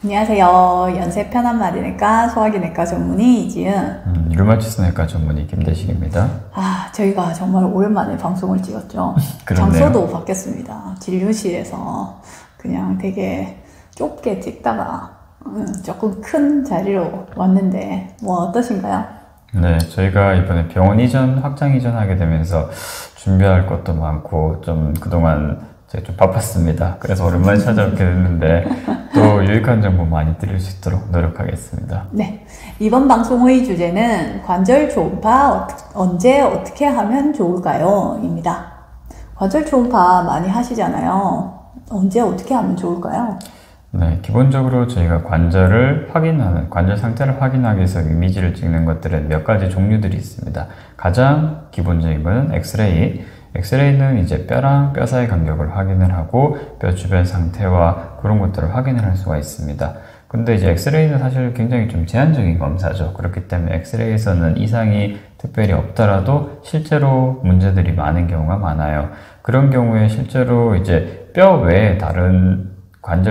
안녕하세요. 연세 편한 마디내과 소화기내과 전문의 이지은. 류마티스 내과 전문의 김대식입니다. 저희가 정말 오랜만에 방송을 찍었죠. 그렇네요. 장소도 바뀌었습니다. 진료실에서 그냥 되게 좁게 찍다가 조금 큰 자리로 왔는데 어떠신가요? 네, 저희가 이번에 병원 이전, 확장 이전하게 되면서 준비할 것도 많고 좀 그동안 제가 좀 바빴습니다. 그래서 오랜만에 찾아뵙게 됐는데 또 유익한 정보 많이 드릴 수 있도록 노력하겠습니다. 네, 이번 방송의 주제는 관절 초음파 언제 어떻게 하면 좋을까요? 입니다. 관절 초음파 많이 하시잖아요. 언제 어떻게 하면 좋을까요? 네, 기본적으로 저희가 관절 상태를 확인하기 위해서 이미지를 찍는 것들은 몇 가지 종류들이 있습니다. 가장 기본적인 것은 엑스레이. 엑스레이는 이제 뼈랑 뼈 사이 간격을 확인을 하고 뼈 주변 상태와 그런 것들을 확인을 할 수가 있습니다. 근데 이제 엑스레이는 사실 굉장히 좀 제한적인 검사죠. 그렇기 때문에 엑스레이에서는 이상이 특별히 없더라도 실제로 문제들이 많은 경우가 많아요. 그런 경우에 실제로 이제 뼈 외에 다른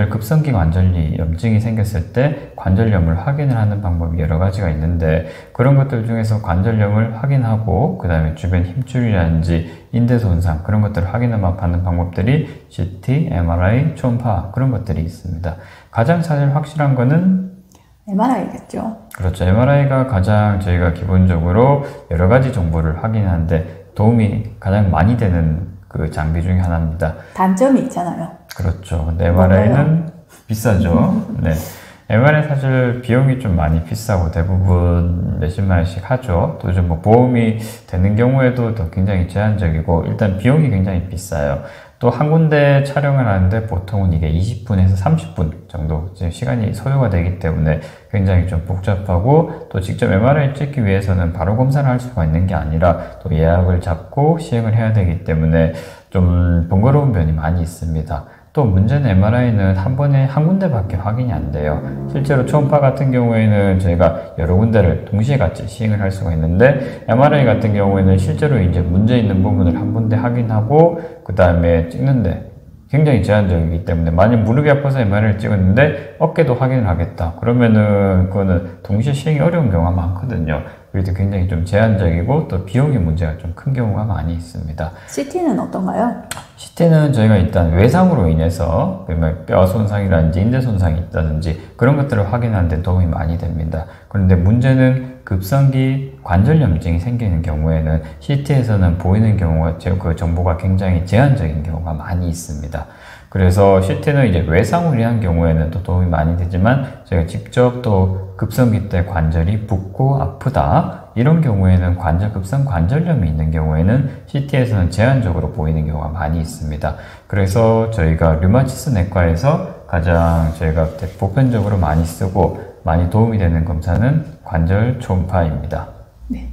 급성기 관절리 염증이 생겼을 때 관절염을 확인을 하는 방법이 여러 가지가 있는데, 그런 것들 중에서 관절염을 확인하고 그 다음에 주변 힘줄이라든지 인대 손상 그런 것들을 확인하는 방법들이 CT, MRI, 초음파 그런 것들이 있습니다. 가장 사실 확실한 거는 MRI겠죠. 그렇죠. MRI가 가장 저희가 기본적으로 여러 가지 정보를 확인하는데 도움이 가장 많이 되는 그 장비 중에 하나입니다. 단점이 있잖아요. 그렇죠. 근데 MRI는 비싸죠. 네. MRI 사실 비용이 좀 많이 비싸고 대부분 몇십만 원씩 하죠. 또 좀 보험이 되는 경우에도 더 굉장히 제한적이고 일단 비용이 굉장히 비싸요. 또 한 군데 촬영을 하는데 보통은 이게 20분에서 30분 정도 시간이 소요가 되기 때문에 굉장히 좀 복잡하고, 또 직접 MRI 찍기 위해서는 바로 검사를 할 수가 있는 게 아니라 또 예약을 잡고 시행을 해야 되기 때문에 좀 번거로운 면이 많이 있습니다. 또 문제는 MRI는 한 번에 한 군데밖에 확인이 안 돼요. 실제로 초음파 같은 경우에는 저희가 여러 군데를 동시에 같이 시행을 할 수가 있는데, MRI 같은 경우에는 실제로 이제 문제 있는 부분을 한 군데 확인하고 그 다음에 찍는데 굉장히 제한적이기 때문에, 만약 무릎이 아파서 MRI를 찍었는데 어깨도 확인을 하겠다 그러면은 그거는 동시에 시행이 어려운 경우가 많거든요. 그래서 굉장히 좀 제한적이고 또 비용의 문제가 좀 큰 경우가 많이 있습니다. CT는 어떤가요? CT는 저희가 일단 외상으로 인해서 뼈 손상이라든지 인대 손상이 있다든지 그런 것들을 확인하는 데 도움이 많이 됩니다. 그런데 문제는 급성기 관절염증이 생기는 경우에는 CT에서는 보이는 경우가 그 정보가 굉장히 제한적인 경우가 많이 있습니다. 그래서 CT는 이제 외상으로 인한 경우에는 또 도움이 많이 되지만, 제가 직접 또 급성기 때 관절이 붓고 아프다 이런 경우에는 급성 관절염이 있는 경우에는 CT에서는 제한적으로 보이는 경우가 많이 있습니다. 그래서 저희가 류마티스 내과에서 가장 저희가 보편적으로 많이 쓰고 많이 도움이 되는 검사는 관절 초음파입니다. 네.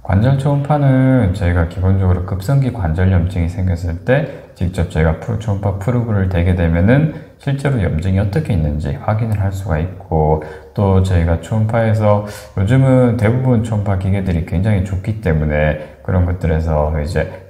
관절 초음파는 저희가 기본적으로 급성기 관절염증이 생겼을 때 직접 저희가 초음파 프로브를 대게 되면은 실제로 염증이 어떻게 있는지 확인을 할 수가 있고, 또 저희가 초음파에서 요즘은 대부분 초음파 기계들이 굉장히 좋기 때문에 그런 것들에서 이제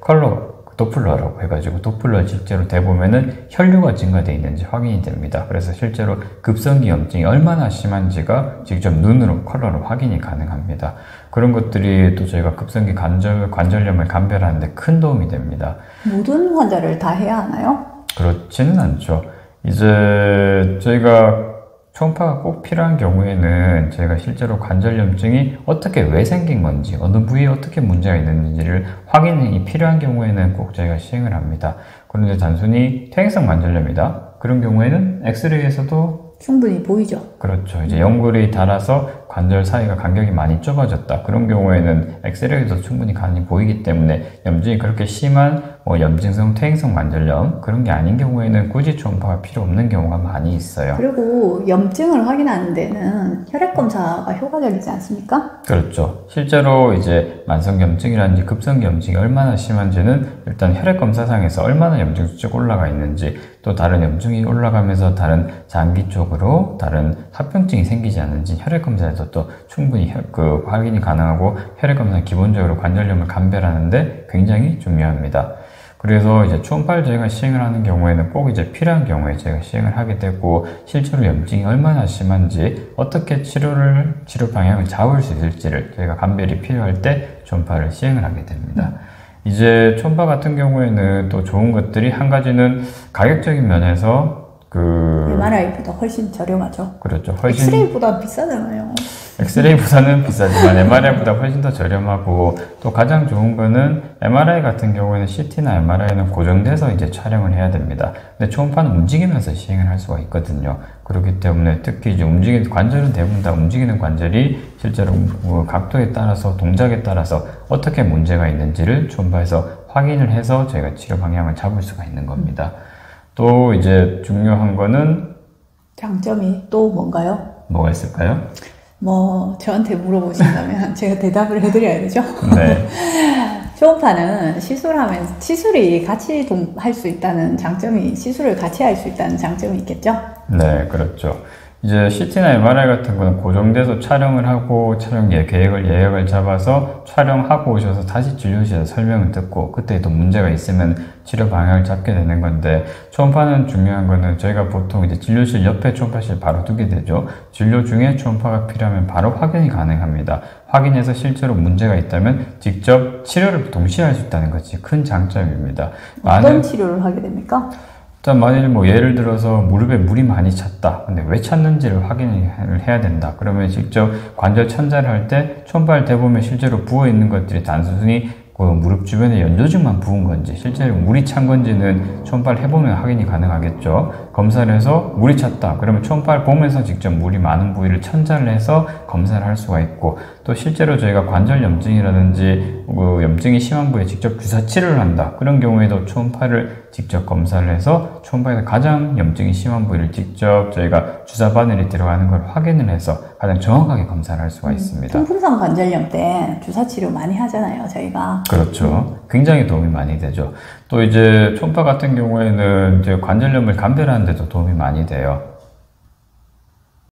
도플러라고 해가지고 도플러 실제로 대보면은 혈류가 증가되어 있는지 확인이 됩니다. 그래서 실제로 급성기 염증이 얼마나 심한지가 직접 눈으로 컬러로 확인이 가능합니다. 그런 것들이 또 저희가 급성기 관절염을 감별하는 데 큰 도움이 됩니다. 모든 환자를 다 해야 하나요? 그렇지는 않죠. 이제 저희가 초음파가 꼭 필요한 경우에는 저희가 실제로 관절염증이 왜 생긴 건지, 어느 부위에 어떻게 문제가 있는지를 확인이 필요한 경우에는 꼭 저희가 시행을 합니다. 그런데 단순히 퇴행성 관절염이다 그런 경우에는 엑스레이에서도 충분히 보이죠. 그렇죠. 이제 연골이 닳아서 관절 사이가 간격이 많이 좁아졌다 그런 경우에는 엑스레이도 충분히 간이 보이기 때문에, 염증이 그렇게 심한 염증성 퇴행성 관절염 그런 게 아닌 경우에는 굳이 초음파가 필요 없는 경우가 많이 있어요. 그리고 염증을 확인하는 데는 혈액 검사가 효과적이지 않습니까? 그렇죠. 실제로 이제 만성염증이라든지 급성염증이 얼마나 심한지는 일단 혈액 검사상에서 얼마나 염증 수치가 올라가 있는지, 또 다른 염증이 올라가면서 다른 장기 쪽으로 다른 합병증이 생기지 않는지 혈액 검사에서 또 충분히 확인이 가능하고, 혈액 검사는 기본적으로 관절염을 감별하는데 굉장히 중요합니다. 그래서 이제 초음파를 저희가 시행을 하는 경우에는 꼭 이제 필요한 경우에 저희가 시행을 하게 되고, 실제로 염증이 얼마나 심한지, 어떻게 치료 방향을 잡을 수 있을지를 저희가 감별이 필요할 때 초음파를 시행을 하게 됩니다. 이제 초음파 같은 경우에는 또 좋은 것들이, 한 가지는 가격적인 면에서 MRI보다 훨씬 저렴하죠. 그렇죠. 엑스레이보다 비싸잖아요. 엑스레이보다는 비싸지만 MRI보다 훨씬 더 저렴하고, 또 가장 좋은 거는 MRI 같은 경우에는 CT나 MRI는 고정돼서 이제 촬영을 해야 됩니다. 근데 초음파는 움직이면서 시행을 할 수가 있거든요. 그렇기 때문에 특히 이제 움직이는 관절은 대부분 다 움직이는 관절이 실제로 각도에 따라서, 동작에 따라서 어떻게 문제가 있는지를 초음파에서 확인을 해서 저희가 치료 방향을 잡을 수가 있는 겁니다. 또 이제 중요한 거는, 장점이 또 뭔가요? 뭐가 있을까요? 저한테 물어보신다면 제가 대답을 해드려야 되죠? 네. 초음파는 시술이 같이 할 수 있다는 장점이, 시술을 같이 할 수 있다는 장점이 있겠죠? 네, 그렇죠. 이제 CT나 MRI 같은 거는 고정돼서 촬영을 하고, 촬영 예약을 잡아서 촬영하고 오셔서 다시 진료실에서 설명을 듣고, 그때 또 문제가 있으면 치료 방향을 잡게 되는 건데, 초음파는 중요한 거는 저희가 보통 이제 진료실 옆에 초음파실 바로 두게 되죠. 진료 중에 초음파가 필요하면 바로 확인이 가능합니다. 확인해서 실제로 문제가 있다면 직접 치료를 동시에 할 수 있다는 것이 큰 장점입니다. 어떤 치료를 하게 됩니까? 일단 만일 예를 들어서 무릎에 물이 많이 찼다. 근데 왜 찼는지를 확인을 해야 된다. 그러면 직접 관절 천자를 할 때 초음파를 대보면 실제로 부어 있는 것들이 단순히 무릎 주변에 연조직만 부은 건지, 실제로 물이 찬 건지는 초음파를 해보면 확인이 가능하겠죠. 검사를 해서 물이 찼다. 그러면 초음파를 보면서 직접 물이 많은 부위를 천자를 해서 검사를 할 수가 있고, 또 실제로 저희가 관절 염증이라든지 염증이 심한 부위에 직접 주사 치료를 한다. 그런 경우에도 초음파를 직접 검사를 해서 초음파에서 가장 염증이 심한 부위를 직접 저희가 주사 바늘이 들어가는 걸 확인을 해서 가장 정확하게 검사를 할 수가 있습니다. 통풍성 관절염 때 주사 치료 많이 하잖아요, 저희가. 그렇죠. 굉장히 도움이 많이 되죠. 또 이제 초음파 같은 경우에는 이제 관절염을 감별하는 데도 도움이 많이 돼요.